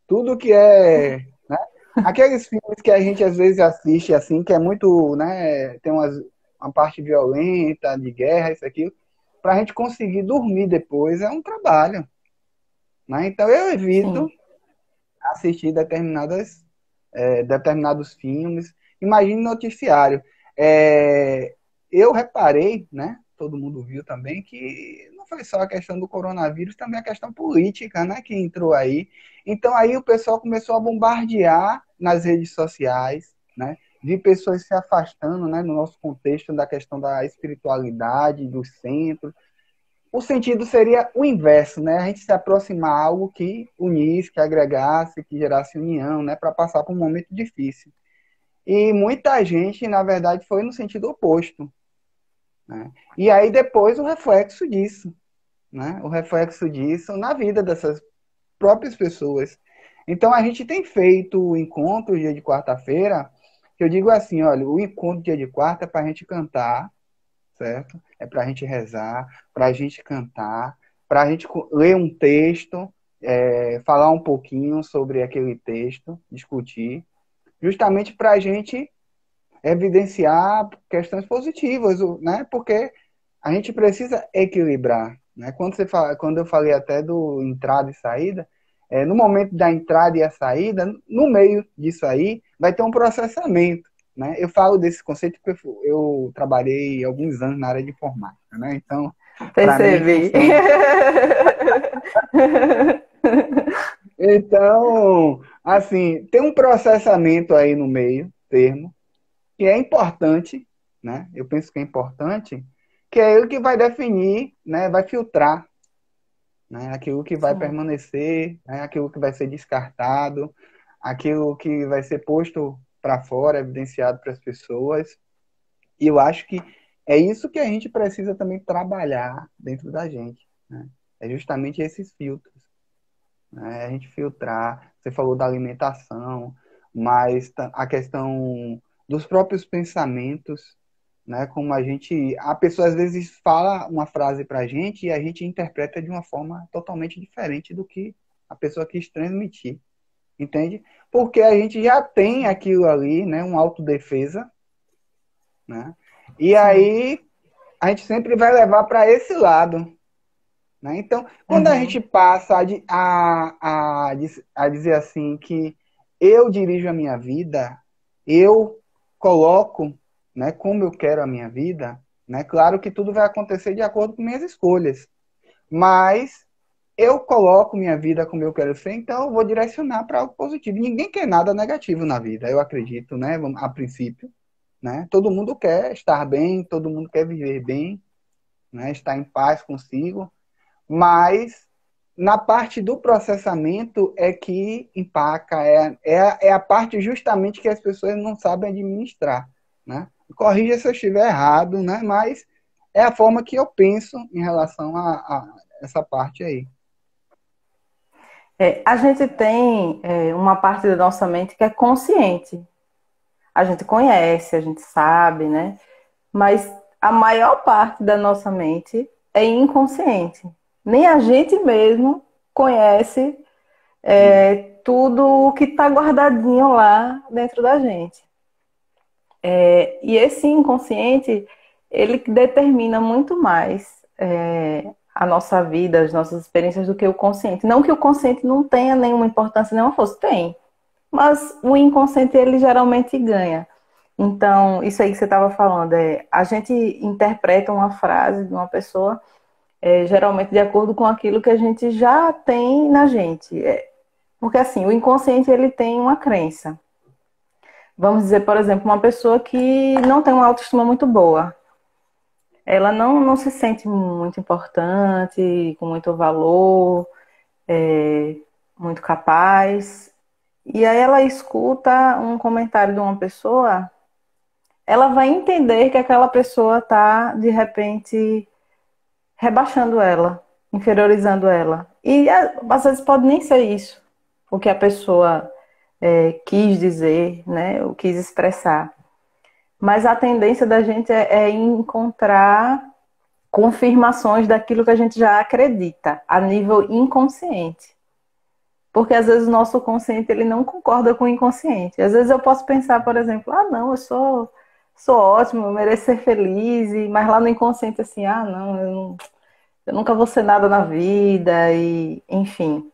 tudo que é, né? Aqueles filmes que a gente às vezes assiste assim, que é muito, né, tem uma parte violenta, de guerra, isso aqui, para a gente conseguir dormir depois é um trabalho, né? Então eu evito Sim. assistir determinados filmes. Imagine noticiário. É, eu reparei, né? Todo mundo viu também que não foi só a questão do coronavírus, também a questão política, né? Que entrou aí. Então aí o pessoal começou a bombardear nas redes sociais, né? Vi pessoas se afastando, né? No nosso contexto da questão da espiritualidade, do centro. O sentido seria o inverso, né? A gente se aproximar a algo que unisse, que agregasse, que gerasse união, né? Para passar por um momento difícil. E muita gente, na verdade, foi no sentido oposto, né? E aí depois o reflexo disso, né? O reflexo disso na vida dessas próprias pessoas. Então a gente tem feito o encontro dia de quarta-feira, que eu digo assim, olha, o encontro dia de quarta é para a gente cantar, certo? É para a gente rezar, para a gente cantar, para a gente ler um texto, falar um pouquinho sobre aquele texto, discutir, justamente para a gente evidenciar questões positivas, né? Porque a gente precisa equilibrar, né? Quando eu falei até do entrada e saída, no momento da entrada e a saída, no meio disso aí, vai ter um processamento, né? Eu falo desse conceito porque eu trabalhei alguns anos na área de informática, né? Então, para mim Percebi. funciona. Então, assim, tem um processamento aí no meio termo que é importante, né? Eu penso que é importante, que é ele que vai definir, né? Vai filtrar, né? Aquilo que vai Sim. permanecer, né? Aquilo que vai ser descartado, aquilo que vai ser posto para fora, evidenciado para as pessoas. E eu acho que é isso que a gente precisa também trabalhar dentro da gente, né? É justamente esses filtros, né? A gente filtrar. Você falou da alimentação, mas a questão dos próprios pensamentos, né? Como a pessoa às vezes fala uma frase para a gente e a gente interpreta de uma forma totalmente diferente do que a pessoa quis transmitir, entende? Porque a gente já tem Sim. aquilo ali, né? Uma autodefesa, né? E Sim. aí a gente sempre vai levar para esse lado, né? Então, quando a gente Uhum. passa a dizer assim que eu dirijo a minha vida, eu coloco, né, como eu quero a minha vida, né? Claro que tudo vai acontecer de acordo com minhas escolhas, mas eu coloco minha vida como eu quero ser, então eu vou direcionar para algo positivo. Ninguém quer nada negativo na vida, eu acredito, né? A princípio, né? Todo mundo quer estar bem, todo mundo quer viver bem, né? Estar em paz consigo. Mas na parte do processamento é que empaca, é a parte justamente que as pessoas não sabem administrar, né? Corrija se eu estiver errado, né? Mas é a forma que eu penso em relação a essa parte aí. A gente tem uma parte da nossa mente que é consciente. A gente conhece, a gente sabe, né? Mas a maior parte da nossa mente é inconsciente. Nem a gente mesmo conhece Isso. tudo o que está guardadinho lá dentro da gente. E esse inconsciente, ele determina muito mais a nossa vida, as nossas experiências do que o consciente. Não que o consciente não tenha nenhuma importância, nenhuma força, tem. Mas o inconsciente, ele geralmente ganha. Então, isso aí que você estava falando, a gente interpreta uma frase de uma pessoa, geralmente de acordo com aquilo que a gente já tem na gente. Porque assim, o inconsciente, ele tem uma crença. Vamos dizer, por exemplo, uma pessoa que não tem uma autoestima muito boa. Ela não se sente muito importante, com muito valor, é, muito capaz. E aí ela escuta um comentário de uma pessoa, ela vai entender que aquela pessoa está, de repente, rebaixando ela, inferiorizando ela. E às vezes pode nem ser isso. o que a pessoa quis dizer, né? Ou quis expressar. Mas a tendência da gente é encontrar confirmações daquilo que a gente já acredita, a nível inconsciente. Porque às vezes o nosso consciente ele não concorda com o inconsciente. Às vezes eu posso pensar, por exemplo, ah, não, sou ótimo, eu mereço ser feliz, mas lá no inconsciente assim, ah, não, eu nunca vou ser nada na vida, e enfim.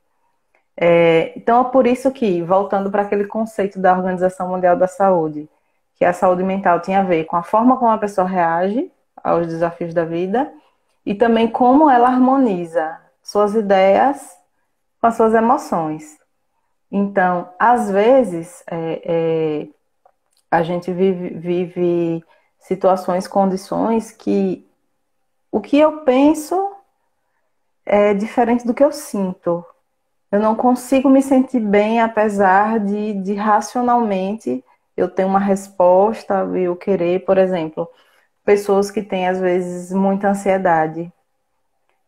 Então é por isso que, voltando para aquele conceito da Organização Mundial da Saúde, que a saúde mental tinha a ver com a forma como a pessoa reage aos desafios da vida e também como ela harmoniza suas ideias com as suas emoções. Então, às vezes, a gente vive situações, condições que o que eu penso é diferente do que eu sinto. Eu não consigo me sentir bem, apesar de racionalmente eu ter uma resposta e eu querer, por exemplo, pessoas que têm, às vezes, muita ansiedade.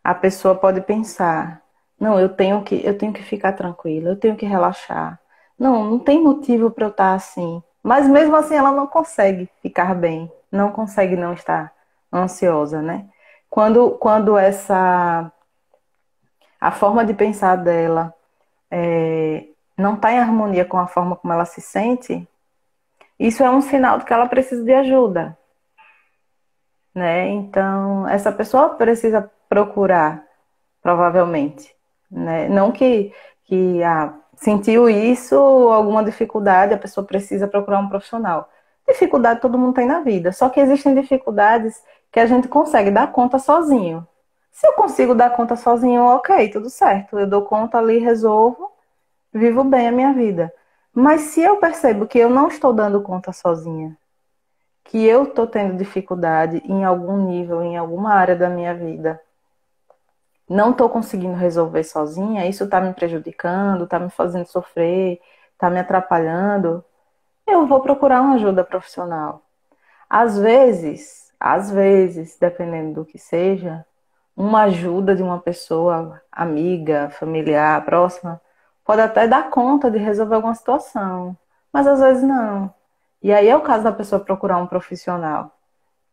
A pessoa pode pensar, não, eu tenho que ficar tranquila, eu tenho que relaxar. Não tem motivo para eu estar assim. Mas mesmo assim ela não consegue ficar bem, não consegue não estar ansiosa, né? Quando a forma de pensar dela não está em harmonia com a forma como ela se sente, isso é um sinal de que ela precisa de ajuda, né? Então, essa pessoa precisa procurar, provavelmente, né? Não que sentiu isso, alguma dificuldade, a pessoa precisa procurar um profissional. Dificuldade todo mundo tem na vida, só que existem dificuldades que a gente consegue dar conta sozinho. Se eu consigo dar conta sozinho, ok, tudo certo, eu dou conta ali, resolvo, vivo bem a minha vida. Mas se eu percebo que eu não estou dando conta sozinha, que eu estou tendo dificuldade em algum nível, em alguma área da minha vida, não estou conseguindo resolver sozinha, isso está me prejudicando, está me fazendo sofrer, está me atrapalhando, eu vou procurar uma ajuda profissional. Às vezes, dependendo do que seja, uma ajuda de uma pessoa amiga, familiar, próxima, pode até dar conta de resolver alguma situação, mas às vezes não. E aí é o caso da pessoa procurar um profissional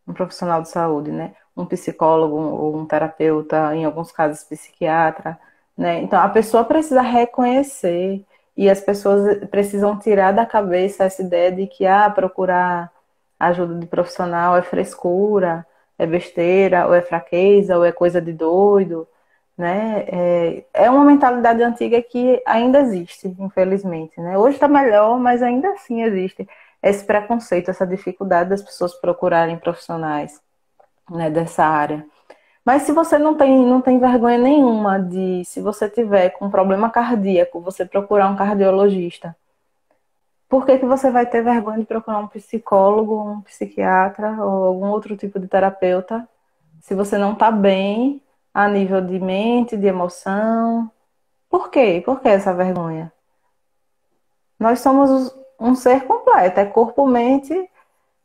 de saúde, né? Um psicólogo ou um terapeuta, em alguns casos psiquiatra, né? Então a pessoa precisa reconhecer e as pessoas precisam tirar da cabeça essa ideia de que procurar ajuda de profissional é frescura, é besteira, ou é fraqueza, ou é coisa de doido, né? É uma mentalidade antiga que ainda existe, infelizmente, né? Hoje está melhor, mas ainda assim existe esse preconceito, essa dificuldade das pessoas procurarem profissionais, né, dessa área. Mas se você não tem vergonha nenhuma se você tiver com um problema cardíaco, você procurar um cardiologista, por que que você vai ter vergonha de procurar um psicólogo, um psiquiatra ou algum outro tipo de terapeuta se você não está bem a nível de mente, de emoção? Por quê? Por que essa vergonha? Nós somos um ser completo, é corpo, mente,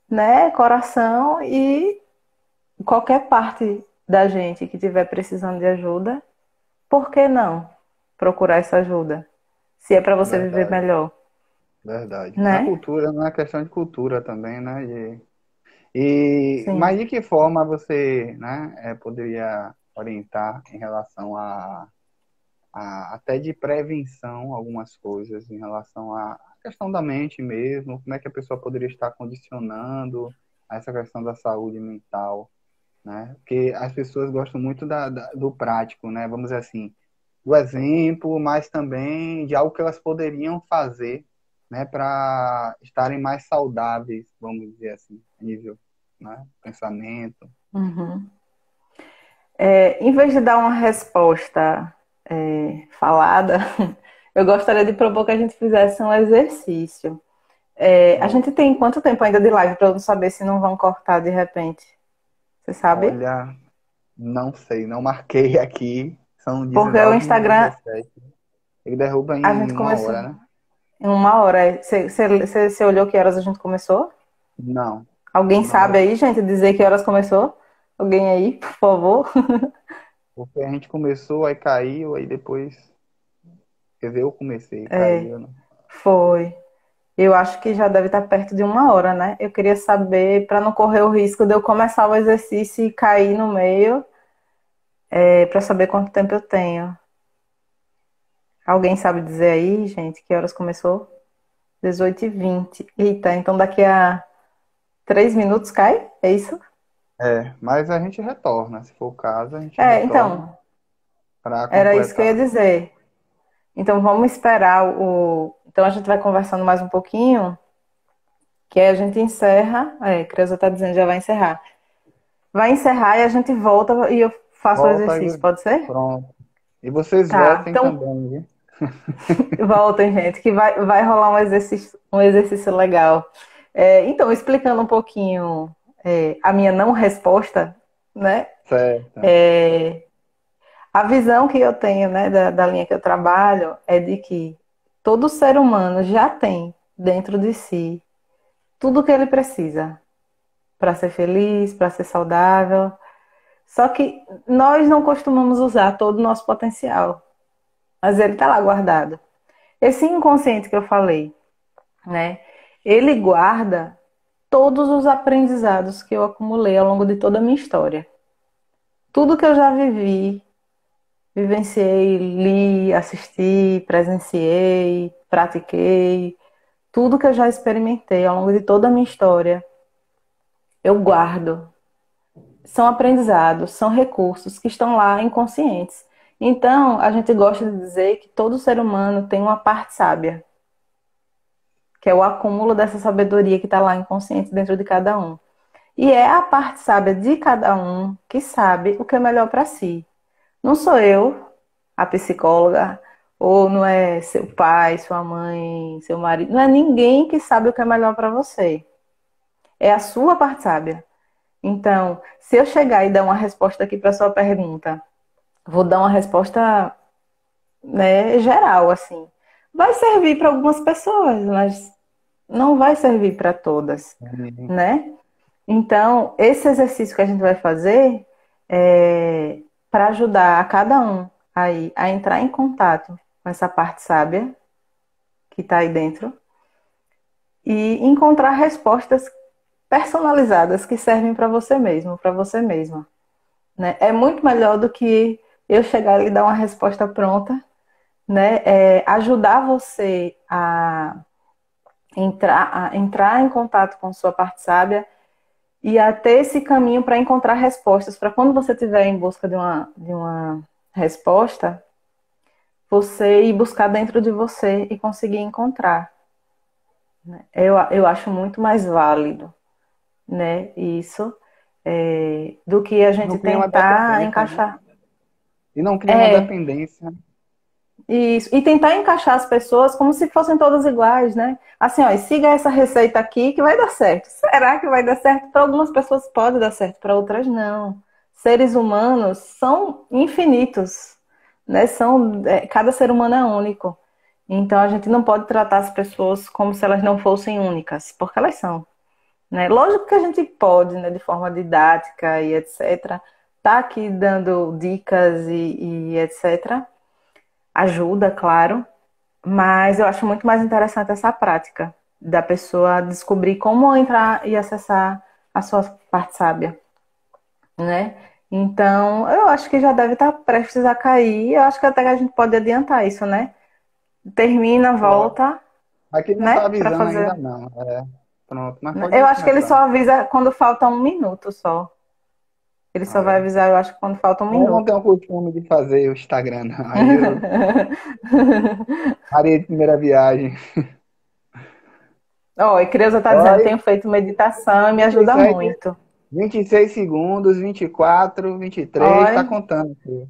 né, coração e qualquer parte da gente que estiver precisando de ajuda, por que não procurar essa ajuda? Se é para você viver Verdade, melhor, verdade. A né? cultura não é questão de cultura também, né? Mas Sim. de que forma você, né, poderia orientar em relação até de prevenção algumas coisas, em relação à questão da mente mesmo, como é que a pessoa poderia estar condicionando a essa questão da saúde mental, né? Porque as pessoas gostam muito do prático, né? Vamos dizer assim, do exemplo, mas também de algo que elas poderiam fazer, né, para estarem mais saudáveis, vamos dizer assim, a nível, né, pensamento. Uhum. Em vez de dar uma resposta falada, eu gostaria de propor que a gente fizesse um exercício. A Ó, gente tem quanto tempo ainda de live para eu não saber se não vão cortar de repente? Você sabe? olha, não sei, não marquei aqui, são Porque o 19 e Instagram, 17. Ele derruba a em gente uma começou hora, né? em uma hora. Você olhou que horas a gente começou? Não, Alguém não sabe aí, olhei. gente, dizer que horas começou? Alguém aí, por favor? Porque a gente começou, aí caiu, aí depois. Quer dizer, eu comecei, É, caiu, né? foi. Eu acho que já deve estar perto de 1 hora, né? Eu queria saber, para não correr o risco de eu começar o exercício e cair no meio, para saber quanto tempo eu tenho. Alguém sabe dizer aí, gente, que horas começou? 18h20. Eita, então daqui a 3 minutos cai? É isso? É, mas a gente retorna, se for o caso, a gente Então, retorna para era isso que eu ia completar. dizer. Então vamos esperar o. Então a gente vai conversando mais um pouquinho, que aí a gente encerra. É, a Creuza tá dizendo que já vai encerrar. Vai encerrar e a gente volta e eu faço o Volta exercício, e pode ser? pronto. E vocês Tá. voltem Então, também, viu? voltem, gente, que vai rolar um exercício legal. Então, explicando um pouquinho a minha não resposta, né? Certo. É, a visão que eu tenho, né, da linha que eu trabalho é de que todo ser humano já tem dentro de si tudo o que ele precisa para ser feliz, para ser saudável. Só que nós não costumamos usar todo o nosso potencial, mas ele está lá guardado. Esse inconsciente que eu falei, né? Ele guarda todos os aprendizados que eu acumulei ao longo de toda a minha história. Tudo que eu já vivi, vivenciei, li, assisti, presenciei, pratiquei, tudo que eu já experimentei ao longo de toda a minha história, eu guardo. São aprendizados, são recursos que estão lá inconscientes. Então, a gente gosta de dizer que todo ser humano tem uma parte sábia, que é o acúmulo dessa sabedoria que está lá inconsciente dentro de cada um. E é a parte sábia de cada um que sabe o que é melhor para si. Não sou eu, a psicóloga, ou não é seu pai, sua mãe, seu marido, não é ninguém que sabe o que é melhor para você. É a sua parte sábia. Então, se eu chegar e dar uma resposta aqui para sua pergunta, vou dar uma resposta, né, geral, assim. Vai servir para algumas pessoas, mas não vai servir para todas, né? Então, esse exercício que a gente vai fazer é para ajudar a cada um aí a entrar em contato com essa parte sábia que está aí dentro e encontrar respostas personalizadas que servem para você mesmo, para você mesma, né? É muito melhor do que eu chegar e lhe dar uma resposta pronta, né? Ajudar você a entrar em contato com sua parte sábia e a ter esse caminho para encontrar respostas, para quando você estiver em busca de uma resposta, você ir buscar dentro de você e conseguir encontrar. Eu acho muito mais válido, né, isso, do que a Não gente cria uma tentar dependência, né? encaixar. E não cria uma É, dependência. isso. E tentar encaixar as pessoas como se fossem todas iguais, né? Assim, ó, siga essa receita aqui que vai dar certo. Será que vai dar certo? Para algumas pessoas pode dar certo, para outras não. Seres humanos são infinitos, né? Cada ser humano é único. Então a gente não pode tratar as pessoas como se elas não fossem únicas, porque elas são, né? Lógico que a gente pode, né, de forma didática e etc. Tá aqui dando dicas e etc. Ajuda, claro, mas eu acho muito mais interessante essa prática da pessoa descobrir como entrar e acessar a sua parte sábia, né? Então, eu acho que já deve estar prestes a cair. Eu acho que até que a gente pode adiantar isso, né? Termina, Pode. volta, Aqui não né? está Para avisando ainda fazer. não. É, pronto, mas Eu pode acho que ele só começar. avisa quando falta 1 minuto só. Ele só Ah, vai é. avisar, eu acho, quando falta um Eu não minuto. tenho o costume de fazer o Instagram, não. Aí eu parei de primeira viagem. Ó, e Creuza tá dizendo, Olha, tenho feito meditação e me ajuda 27, muito. 26 segundos, 24, 23, tá Olha. contando aqui.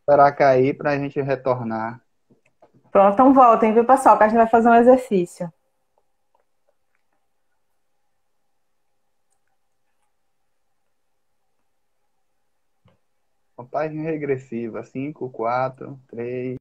Esperar cair para a gente retornar. Pronto, então voltem, viu, pessoal? Que a gente vai fazer um exercício. Contagem regressiva. 5, 4, 3.